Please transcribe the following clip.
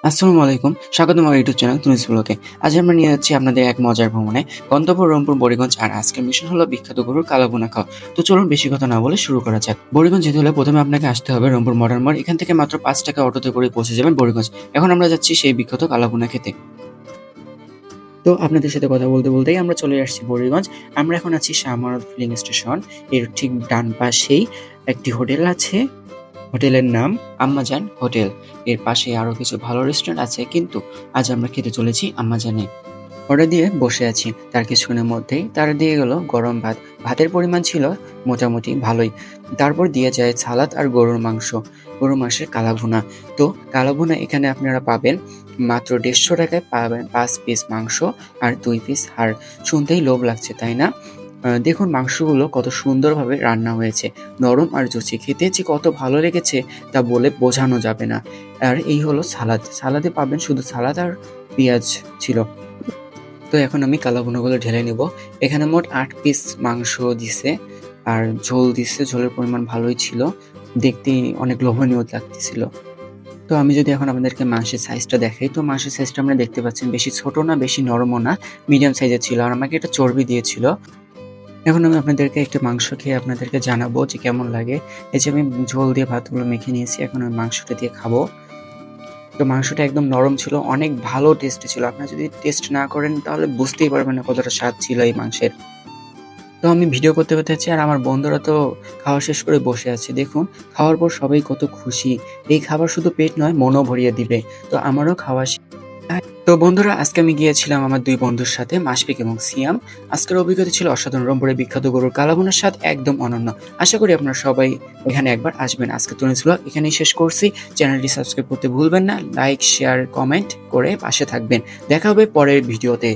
আসসালামু আলাইকুম, স্বাগতম আমার ইউটিউব চ্যানেল তুনিস ব্লগে। আজ আমরা নিয়ে যাচ্ছি আপনাদের এক মজার ভ্রমণে, গন্তব্য রংপুর বড়িগঞ্জ। আর আজকের মিশন হলো বিখ্যাত গরুর কালাভুনা খাওয়া। তো চলুন বেশি কথা না বলে শুরু করা যাক। বড়িগঞ্জ যেতে হলে প্রথমে আপনাকে আসতে হবে রংপুর মডার্ন মোড়। এখান থেকে মাত্র 5 টাকা অটোতে করে পৌঁছে যাবেন বড়িগঞ্জ। এখন আমরা যাচ্ছি সেই বিখ্যাত কালাভুনা খেতে। তো আপনাদের সাথে কথা বলতে বলতেই আমরা চলে আসছি বড়িগঞ্জ। আমরা এখন আছি শাহমারত ফিলিং স্টেশন। এর ঠিক ডান পাশেই একটি হোটেল আছে। হোটেলের নাম আম্মাজান হোটেল। এর পাশে আরো কিছু ভালো রেস্টুরেন্ট আছে, কিন্তু আজ আমরা খেতে চলেছি আম্মাজানে। অর্ডার দিয়ে বসে আছি, তার কিছুক্ষণের মধ্যেই তারা দিয়ে গেল গরম ভাত। ভাতের পরিমাণ ছিল মোটামুটি ভালোই। তারপর দিয়ে যায় সালাদ আর গরুর মাংস, গরুর মাংসের কালাভুনা। তো কালাভুনা এখানে আপনারা পাবেন মাত্র 150 টাকায়। পাবেন 5 পিস মাংস আর 2 পিস হাড়। শুনতেই লোভ লাগছে, তাই না? দেখুন মাংসগুলো কত সুন্দরভাবে রান্না হয়েছে, নরম আর জুচি। খেতে যে কত ভালো লেগেছে তা বলে বোঝানো যাবে না। আর এই হলো সালাদ। সালাদে পাবেন শুধু সালাদ আর পেঁয়াজ ছিল। তো এখন আমি কালাভুনাগুলো ঢেলে নিব। এখানে মোট 8 পিস মাংস দিছে আর ঝোল দিছে। ঝোলের পরিমাণ ভালোই ছিল, দেখতেই অনেক লোভনীয় লাগতেছিল। তো আমি যদি এখন আপনাদেরকে মাংসের সাইজটা দেখাই, তো মাংসের সাইজটা আপনারা দেখতে পাচ্ছেন, বেশি ছোট না বেশি নরমও না, মিডিয়াম সাইজের ছিল। আর আমাকে এটা চর্বি দিয়েছিল। এখন আমি আপনাদেরকে একটা মাংস খেয়ে আপনাদেরকে জানাবো যে কেমন লাগে। এই যে আমি ঝোল দিয়ে ভাতগুলো মেখে নিয়েছি, এখন আমি মাংসটা দিয়ে খাবো। তো মাংসটা একদম নরম ছিল, অনেক ভালো টেস্ট ছিল। আপনারা যদি টেস্ট না করেন তাহলে বুঝতেই পারবেন না কতটা স্বাদ ছিল এই মাংসের। তো আমি ভিডিও করতে করতে যাচ্ছি, আর আমার বন্ধুরা তো খাওয়া শেষ করে বসে আছে। দেখুন খাওয়ার পর সবাই কত খুশি। এই খাবার শুধু পেট নয়, মনও ভরিয়ে দিবে। তো আমারও খাওয়া শেষ। তো বন্ধুরা, আজকে আমি গিয়েছিলাম আমার 2 বন্ধুর সাথে, মাশফিক এবং সিয়াম। আজকের অভিজ্ঞতা ছিল অসাধারণ। রংপুরের বিখ্যাত গরুর কালাভুনার স্বাদ একদম অনন্য। আশা করি আপনারা সবাই এখানে একবার আসবেন। আজকে তুনিস ব্লগ এখানেই শেষ করছি। চ্যানেলটি সাবস্ক্রাইব করতে ভুলবেন না। লাইক, শেয়ার, কমেন্ট করে পাশে থাকবেন। দেখা হবে পরের ভিডিওতে।